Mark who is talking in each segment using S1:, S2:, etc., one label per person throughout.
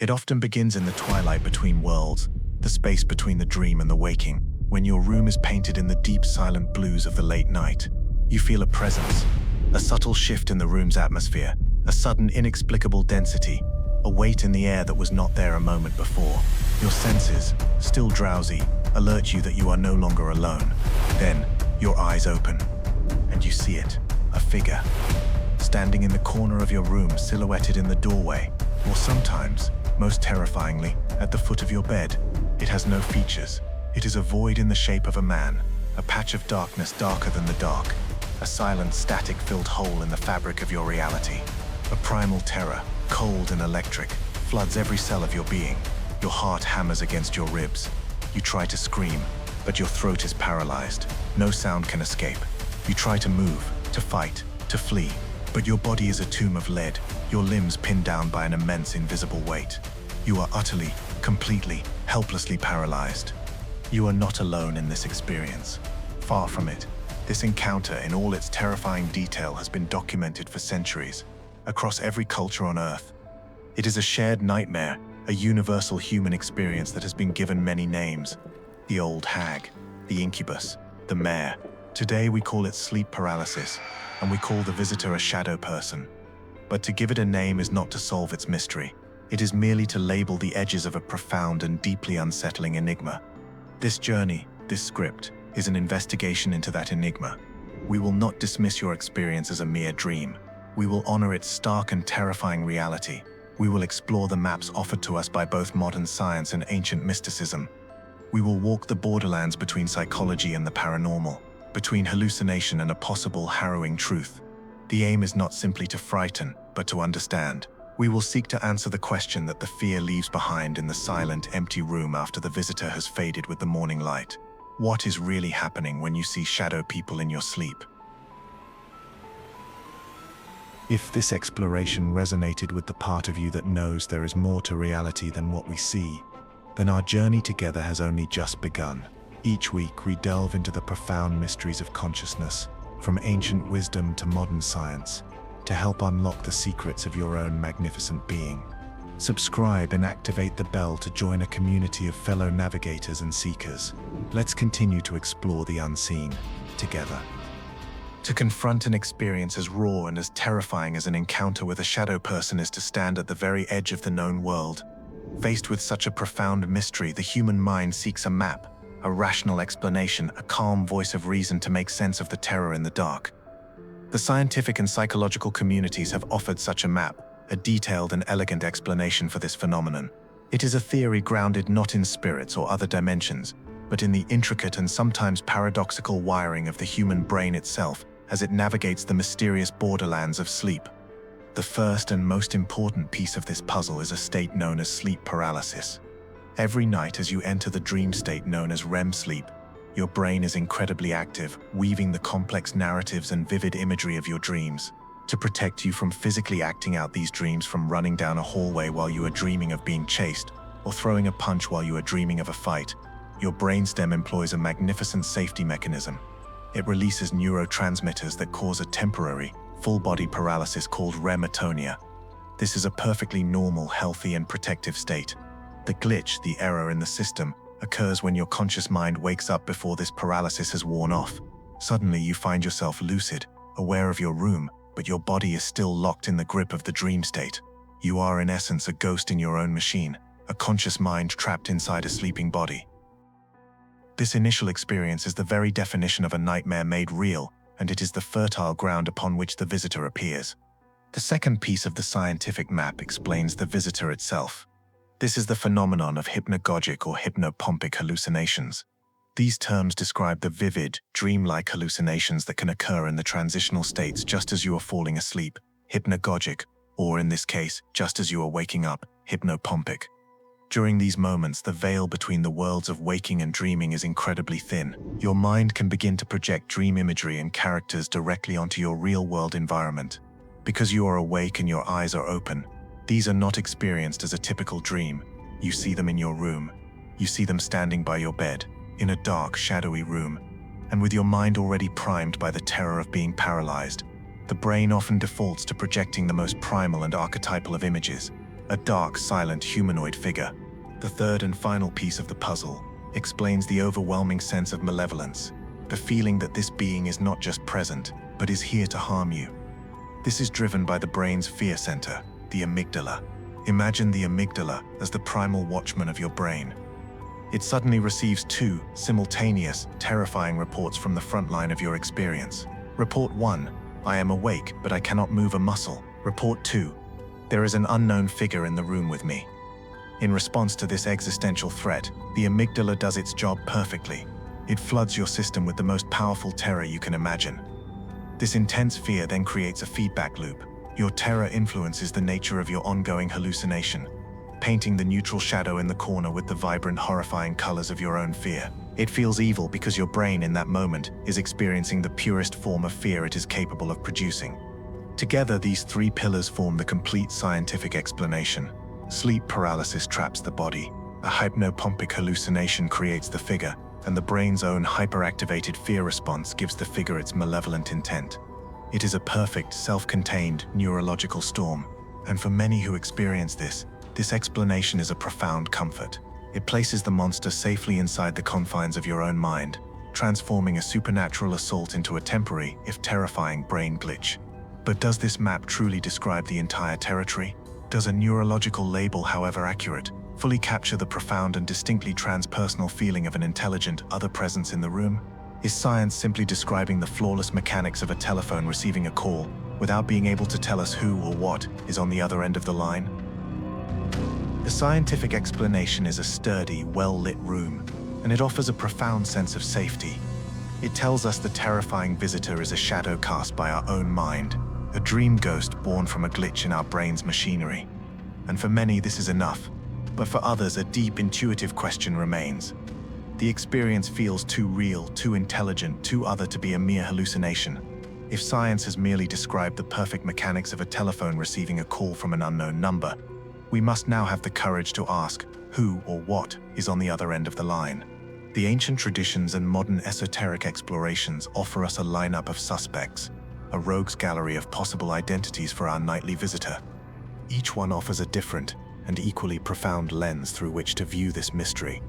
S1: It often begins in the twilight between worlds, the space between the dream and the waking, when your room is painted in the deep silent blues of the late night. You feel a presence, a subtle shift in the room's atmosphere, a sudden inexplicable density, a weight in the air that was not there a moment before. Your senses, still drowsy, alert you that you are no longer alone. Then, your eyes open, and you see it, a figure, standing in the corner of your room, silhouetted in the doorway, or sometimes, most terrifyingly, at the foot of your bed. It has no features. It is a void in the shape of a man, a patch of darkness darker than the dark, a silent, static-filled hole in the fabric of your reality. A primal terror, cold and electric, floods every cell of your being. Your heart hammers against your ribs. You try to scream, but your throat is paralyzed. No sound can escape. You try to move, to fight, to flee, but your body is a tomb of lead, your limbs pinned down by an immense invisible weight. You are utterly, completely, helplessly paralyzed. You are not alone in this experience. Far from it. This encounter, in all its terrifying detail, has been documented for centuries, across every culture on Earth. It is a shared nightmare, a universal human experience that has been given many names. The old hag, the incubus, the mare. Today we call it sleep paralysis, and we call the visitor a shadow person. But to give it a name is not to solve its mystery. It is merely to label the edges of a profound and deeply unsettling enigma. This journey, this script, is an investigation into that enigma. We will not dismiss your experience as a mere dream. We will honor its stark and terrifying reality. We will explore the maps offered to us by both modern science and ancient mysticism. We will walk the borderlands between psychology and the paranormal, between hallucination and a possible harrowing truth. The aim is not simply to frighten, but to understand. We will seek to answer the question that the fear leaves behind in the silent, empty room after the visitor has faded with the morning light. What is really happening when you see shadow people in your sleep? If this exploration resonated with the part of you that knows there is more to reality than what we see, then our journey together has only just begun. Each week we delve into the profound mysteries of consciousness, from ancient wisdom to modern science, to help unlock the secrets of your own magnificent being. Subscribe and activate the bell to join a community of fellow navigators and seekers. Let's continue to explore the unseen together. To confront an experience as raw and as terrifying as an encounter with a shadow person is to stand at the very edge of the known world. Faced with such a profound mystery, the human mind seeks a map, a rational explanation, a calm voice of reason to make sense of the terror in the dark. The scientific and psychological communities have offered such a map, a detailed and elegant explanation for this phenomenon. It is a theory grounded not in spirits or other dimensions, but in the intricate and sometimes paradoxical wiring of the human brain itself as it navigates the mysterious borderlands of sleep. The first and most important piece of this puzzle is a state known as sleep paralysis. Every night as you enter the dream state known as REM sleep, your brain is incredibly active, weaving the complex narratives and vivid imagery of your dreams. To protect you from physically acting out these dreams, from running down a hallway while you are dreaming of being chased, or throwing a punch while you are dreaming of a fight, your brainstem employs a magnificent safety mechanism. It releases neurotransmitters that cause a temporary, full-body paralysis called REM atonia. This is a perfectly normal, healthy, and protective state. The glitch, the error in the system, occurs when your conscious mind wakes up before this paralysis has worn off. Suddenly you find yourself lucid, aware of your room, but your body is still locked in the grip of the dream state. You are in essence a ghost in your own machine, a conscious mind trapped inside a sleeping body. This initial experience is the very definition of a nightmare made real, and it is the fertile ground upon which the visitor appears. The second piece of the scientific map explains the visitor itself. This is the phenomenon of hypnagogic or hypnopompic hallucinations. These terms describe the vivid, dreamlike hallucinations that can occur in the transitional states just as you are falling asleep, hypnagogic, or in this case, just as you are waking up, hypnopompic. During these moments, the veil between the worlds of waking and dreaming is incredibly thin. Your mind can begin to project dream imagery and characters directly onto your real-world environment. Because you are awake and your eyes are open, these are not experienced as a typical dream. You see them in your room. You see them standing by your bed, in a dark, shadowy room. And with your mind already primed by the terror of being paralyzed, the brain often defaults to projecting the most primal and archetypal of images, a dark, silent humanoid figure. The third and final piece of the puzzle explains the overwhelming sense of malevolence, the feeling that this being is not just present, but is here to harm you. This is driven by the brain's fear center, the amygdala. Imagine the amygdala as the primal watchman of your brain. It suddenly receives two simultaneous, terrifying reports from the front line of your experience. Report 1, I am awake, but I cannot move a muscle. Report 2, there is an unknown figure in the room with me. In response to this existential threat, the amygdala does its job perfectly. It floods your system with the most powerful terror you can imagine. This intense fear then creates a feedback loop. Your terror influences the nature of your ongoing hallucination, painting the neutral shadow in the corner with the vibrant, horrifying colors of your own fear. It feels evil because your brain in that moment is experiencing the purest form of fear it is capable of producing. Together, these three pillars form the complete scientific explanation. Sleep paralysis traps the body, a hypnopompic hallucination creates the figure, and the brain's own hyperactivated fear response gives the figure its malevolent intent. It is a perfect, self-contained neurological storm, and for many who experience this explanation is a profound comfort. It places the monster safely inside the confines of your own mind, transforming a supernatural assault into a temporary, if terrifying, brain glitch. But does this map truly describe the entire territory? Does a neurological label, however accurate, fully capture the profound and distinctly transpersonal feeling of an intelligent other presence in the room? Is science simply describing the flawless mechanics of a telephone receiving a call, without being able to tell us who or what is on the other end of the line? The scientific explanation is a sturdy, well-lit room, and it offers a profound sense of safety. It tells us the terrifying visitor is a shadow cast by our own mind, a dream ghost born from a glitch in our brain's machinery. And for many, this is enough. But for others, a deep, intuitive question remains. The experience feels too real, too intelligent, too other to be a mere hallucination. If science has merely described the perfect mechanics of a telephone receiving a call from an unknown number, we must now have the courage to ask who or what is on the other end of the line. The ancient traditions and modern esoteric explorations offer us a lineup of suspects, a rogues gallery of possible identities for our nightly visitor. Each one offers a different and equally profound lens through which to view this mystery.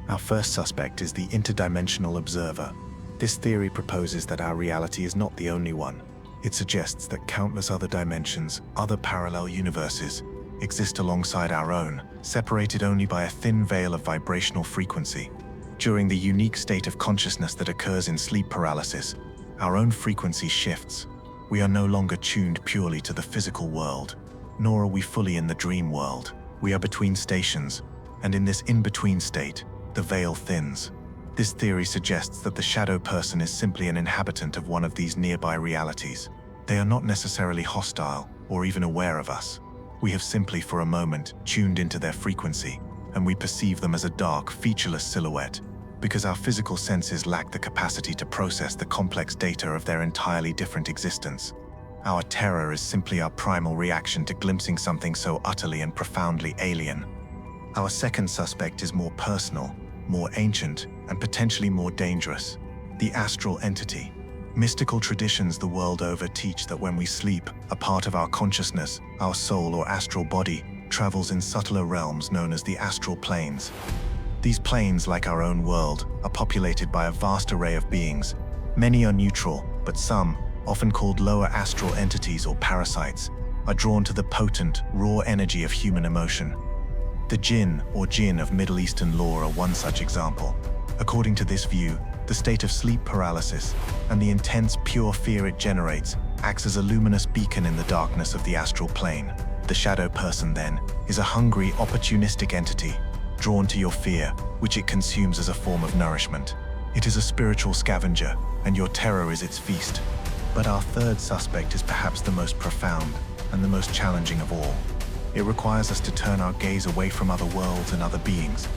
S1: Our first suspect is the interdimensional observer. This theory proposes that our reality is not the only one. It suggests that countless other dimensions, other parallel universes, exist alongside our own, separated only by a thin veil of vibrational frequency. During the unique state of consciousness that occurs in sleep paralysis, our own frequency shifts. We are no longer tuned purely to the physical world, nor are we fully in the dream world. We are between stations, and in this in-between state, the veil thins. This theory suggests that the shadow person is simply an inhabitant of one of these nearby realities. They are not necessarily hostile or even aware of us. We have simply for a moment tuned into their frequency, and we perceive them as a dark, featureless silhouette, because our physical senses lack the capacity to process the complex data of their entirely different existence. Our terror is simply our primal reaction to glimpsing something so utterly and profoundly alien. Our second suspect is more personal, more ancient, and potentially more dangerous: the astral entity. Mystical traditions the world over teach that when we sleep, a part of our consciousness, our soul or astral body, travels in subtler realms known as the astral planes. These planes, like our own world, are populated by a vast array of beings. Many are neutral, but some, often called lower astral entities or parasites, are drawn to the potent, raw energy of human emotion. The jinn or jinn of Middle Eastern lore are one such example. According to this view, the state of sleep paralysis and the intense, pure fear it generates acts as a luminous beacon in the darkness of the astral plane. The shadow person, then, is a hungry, opportunistic entity, drawn to your fear, which it consumes as a form of nourishment. It is a spiritual scavenger, and your terror is its feast. But our third suspect is perhaps the most profound and the most challenging of all. It requires us to turn our gaze away from other worlds and other beings,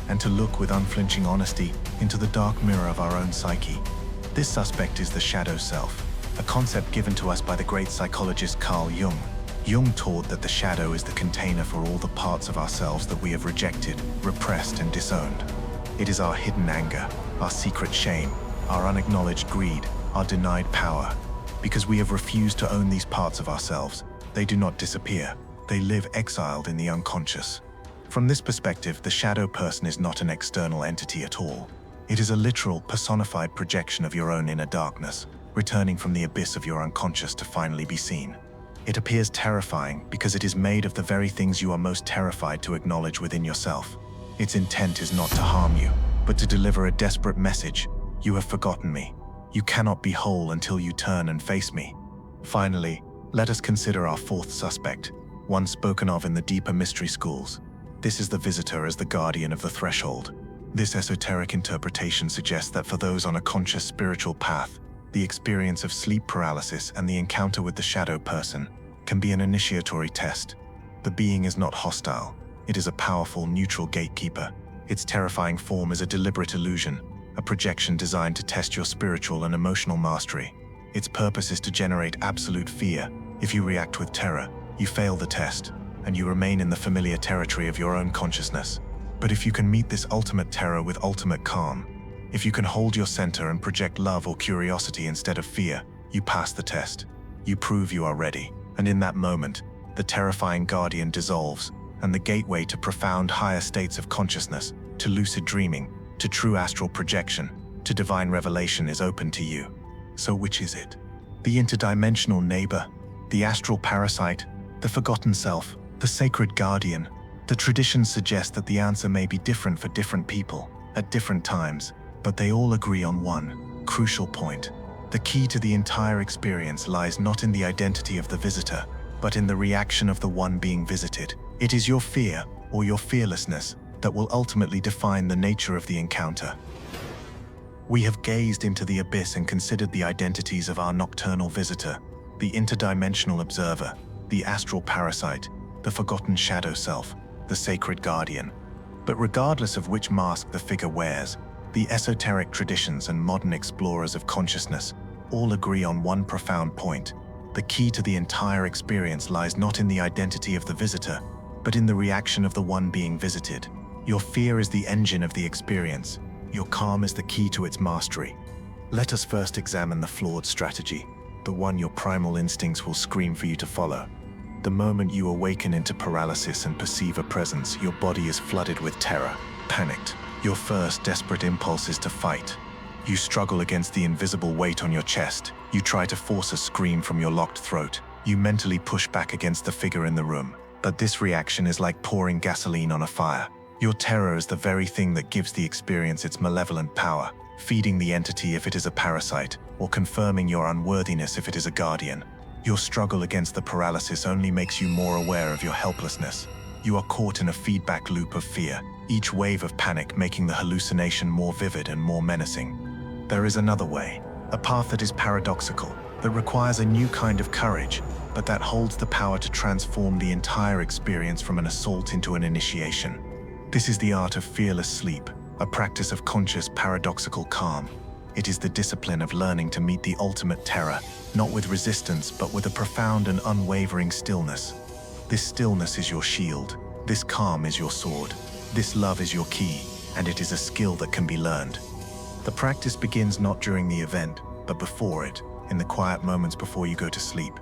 S1: and to look with unflinching honesty into the dark mirror of our own psyche. This suspect is the shadow self, a concept given to us by the great psychologist Carl Jung. Jung taught that the shadow is the container for all the parts of ourselves that we have rejected, repressed, and disowned. It is our hidden anger, our secret shame, our unacknowledged greed, our denied power. Because we have refused to own these parts of ourselves, they do not disappear. They live exiled in the unconscious. From this perspective, the shadow person is not an external entity at all. It is a literal, personified projection of your own inner darkness, returning from the abyss of your unconscious to finally be seen. It appears terrifying because it is made of the very things you are most terrified to acknowledge within yourself. Its intent is not to harm you, but to deliver a desperate message. You have forgotten me. You cannot be whole until you turn and face me. Finally, let us consider our fourth suspect, one spoken of in the deeper mystery schools. This is the visitor as the guardian of the threshold. This esoteric interpretation suggests that for those on a conscious spiritual path, the experience of sleep paralysis and the encounter with the shadow person can be an initiatory test. The being is not hostile. It is a powerful, neutral gatekeeper. Its terrifying form is a deliberate illusion, a projection designed to test your spiritual and emotional mastery. Its purpose is to generate absolute fear. If you react with terror, you fail the test, and you remain in the familiar territory of your own consciousness. But if you can meet this ultimate terror with ultimate calm, if you can hold your center and project love or curiosity instead of fear, you pass the test. You prove you are ready, and in that moment, the terrifying guardian dissolves, and the gateway to profound higher states of consciousness, to lucid dreaming, to true astral projection, to divine revelation is open to you. So which is it? The interdimensional neighbor, the astral parasite, the forgotten self, the sacred guardian? The traditions suggest that the answer may be different for different people, at different times, but they all agree on one crucial point. The key to the entire experience lies not in the identity of the visitor, but in the reaction of the one being visited. It is your fear, or your fearlessness, that will ultimately define the nature of the encounter. We have gazed into the abyss and considered the identities of our nocturnal visitor, the interdimensional observer, the astral parasite, the forgotten shadow self, the sacred guardian. But regardless of which mask the figure wears, the esoteric traditions and modern explorers of consciousness all agree on one profound point. The key to the entire experience lies not in the identity of the visitor, but in the reaction of the one being visited. Your fear is the engine of the experience. Your calm is the key to its mastery. Let us first examine the flawed strategy, the one your primal instincts will scream for you to follow. The moment you awaken into paralysis and perceive a presence, your body is flooded with terror, panicked. Your first desperate impulse is to fight. You struggle against the invisible weight on your chest. You try to force a scream from your locked throat. You mentally push back against the figure in the room. But this reaction is like pouring gasoline on a fire. Your terror is the very thing that gives the experience its malevolent power, feeding the entity if it is a parasite, or confirming your unworthiness if it is a guardian. Your struggle against the paralysis only makes you more aware of your helplessness. You are caught in a feedback loop of fear, each wave of panic making the hallucination more vivid and more menacing. There is another way, a path that is paradoxical, that requires a new kind of courage, but that holds the power to transform the entire experience from an assault into an initiation. This is the art of fearless sleep, a practice of conscious paradoxical calm. It is the discipline of learning to meet the ultimate terror, not with resistance, but with a profound and unwavering stillness. This stillness is your shield. This calm is your sword. This love is your key, and it is a skill that can be learned. The practice begins not during the event, but before it, in the quiet moments before you go to sleep.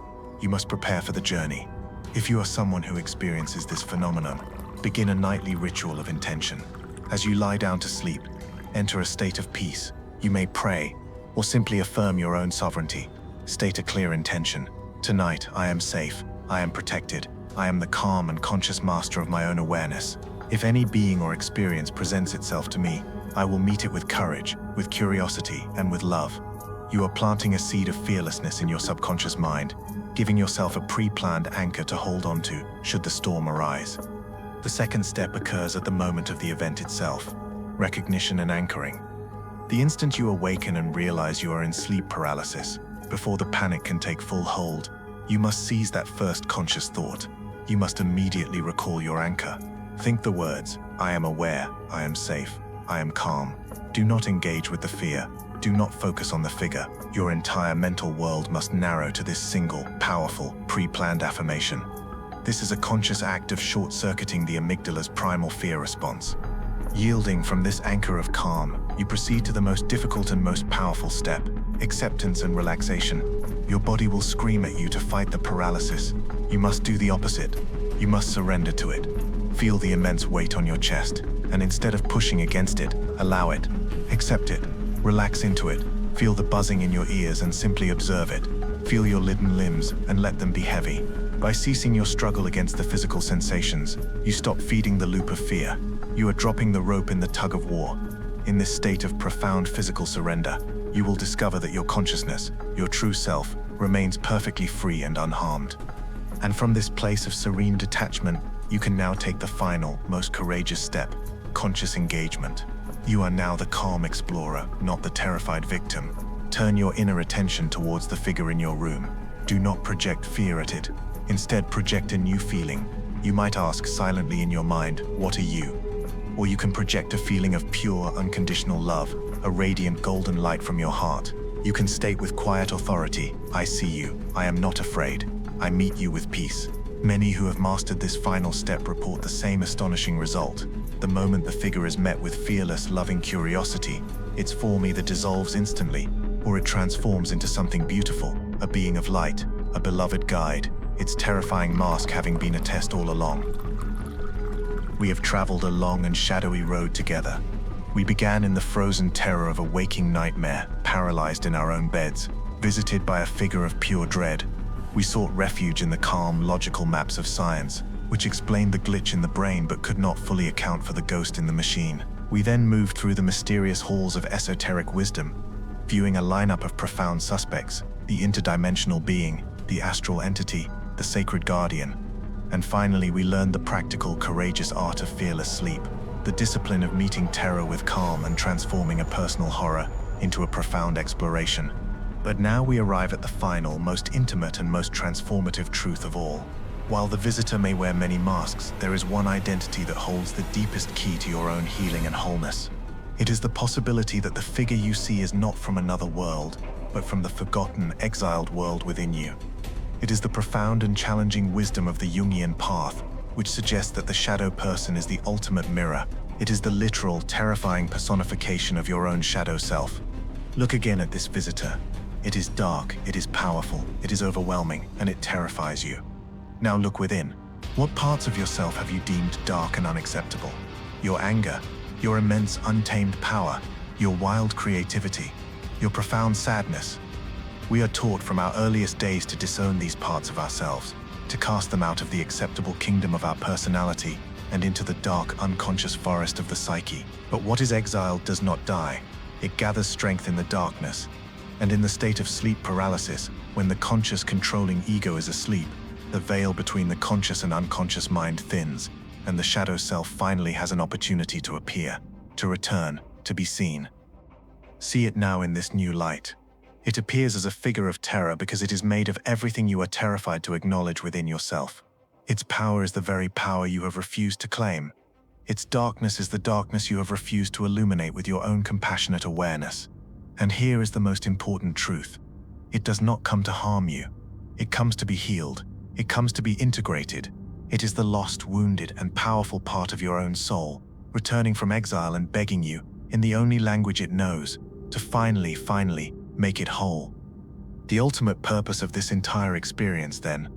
S1: You must prepare for the journey. If you are someone who experiences this phenomenon, begin a nightly ritual of intention. As you lie down to sleep, enter a state of peace. You may pray, or simply affirm your own sovereignty. State a clear intention. Tonight, I am safe. I am protected. I am the calm and conscious master of my own awareness. If any being or experience presents itself to me, I will meet it with courage, with curiosity, and with love. You are planting a seed of fearlessness in your subconscious mind, giving yourself a pre-planned anchor to hold on to should the storm arise. The second step occurs at the moment of the event itself, recognition and anchoring. The instant you awaken and realize you are in sleep paralysis, before the panic can take full hold, you must seize that first conscious thought. You must immediately recall your anchor. Think the words, I am aware, I am safe, I am calm. Do not engage with the fear. Do not focus on the figure. Your entire mental world must narrow to this single, powerful, pre-planned affirmation. This is a conscious act of short-circuiting the amygdala's primal fear response. Yielding from this anchor of calm, you proceed to the most difficult and most powerful step, acceptance and relaxation. Your body will scream at you to fight the paralysis. You must do the opposite. You must surrender to it. Feel the immense weight on your chest, and instead of pushing against it, allow it. Accept it. Relax into it. Feel the buzzing in your ears and simply observe it. Feel your leaden limbs and let them be heavy. By ceasing your struggle against the physical sensations, you stop feeding the loop of fear. You are dropping the rope in the tug of war. In this state of profound physical surrender, you will discover that your consciousness, your true self, remains perfectly free and unharmed. And from this place of serene detachment, you can now take the final, most courageous step, conscious engagement. You are now the calm explorer, not the terrified victim. Turn your inner attention towards the figure in your room. Do not project fear at it. Instead, project a new feeling. You might ask silently in your mind, "What are you?" Or you can project a feeling of pure, unconditional love, a radiant golden light from your heart. You can state with quiet authority, "I see you. I am not afraid. I meet you with peace." Many who have mastered this final step report the same astonishing result. The moment the figure is met with fearless, loving curiosity, its form either dissolves instantly, or it transforms into something beautiful, a being of light, a beloved guide, its terrifying mask having been a test all along. We have traveled a long and shadowy road together. We began in the frozen terror of a waking nightmare, paralyzed in our own beds, visited by a figure of pure dread. We sought refuge in the calm, logical maps of science, which explained the glitch in the brain but could not fully account for the ghost in the machine. We then moved through the mysterious halls of esoteric wisdom, viewing a lineup of profound suspects, the interdimensional being, the astral entity, the sacred guardian. And finally, we learned the practical, courageous art of fearless sleep, the discipline of meeting terror with calm and transforming a personal horror into a profound exploration. But now we arrive at the final, most intimate and most transformative truth of all. While the visitor may wear many masks, there is one identity that holds the deepest key to your own healing and wholeness. It is the possibility that the figure you see is not from another world, but from the forgotten, exiled world within you. It is the profound and challenging wisdom of the Jungian path, which suggests that the shadow person is the ultimate mirror. It is the literal, terrifying personification of your own shadow self. Look again at this visitor. It is dark, it is powerful, it is overwhelming, and it terrifies you. Now look within. What parts of yourself have you deemed dark and unacceptable? Your anger, your immense untamed power, your wild creativity, your profound sadness. We are taught from our earliest days to disown these parts of ourselves, to cast them out of the acceptable kingdom of our personality and into the dark, unconscious forest of the psyche. But what is exiled does not die. It gathers strength in the darkness. And in the state of sleep paralysis, when the conscious controlling ego is asleep, the veil between the conscious and unconscious mind thins, and the shadow self finally has an opportunity to appear, to return, to be seen. See it now in this new light. It appears as a figure of terror because it is made of everything you are terrified to acknowledge within yourself. Its power is the very power you have refused to claim. Its darkness is the darkness you have refused to illuminate with your own compassionate awareness. And here is the most important truth. It does not come to harm you. It comes to be healed. It comes to be integrated. It is the lost, wounded, and powerful part of your own soul, returning from exile and begging you, in the only language it knows, to finally make it whole. The ultimate purpose of this entire experience, then,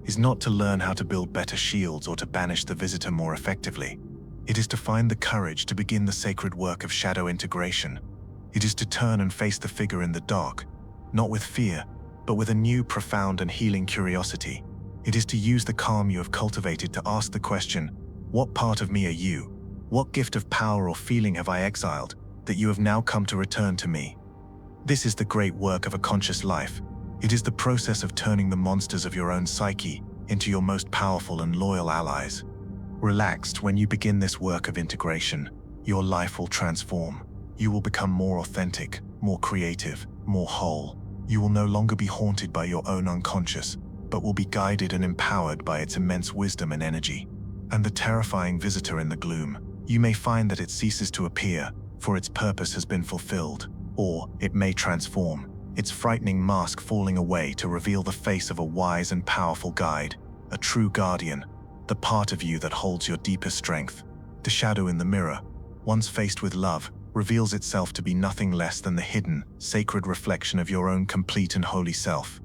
S1: is not to learn how to build better shields or to banish the visitor more effectively. It is to find the courage to begin the sacred work of shadow integration. It is to turn and face the figure in the dark, not with fear, but with a new, profound, and healing curiosity. It is to use the calm you have cultivated to ask the question, what part of me are you? What gift of power or feeling have I exiled, that you have now come to return to me? This is the great work of a conscious life. It is the process of turning the monsters of your own psyche into your most powerful and loyal allies. Relaxed, when you begin this work of integration, your life will transform. You will become more authentic, more creative, more whole. You will no longer be haunted by your own unconscious, but will be guided and empowered by its immense wisdom and energy. And the terrifying visitor in the gloom, you may find that it ceases to appear, for its purpose has been fulfilled, or it may transform, its frightening mask falling away to reveal the face of a wise and powerful guide, a true guardian, the part of you that holds your deepest strength. The shadow in the mirror, once faced with love, reveals itself to be nothing less than the hidden, sacred reflection of your own complete and holy self.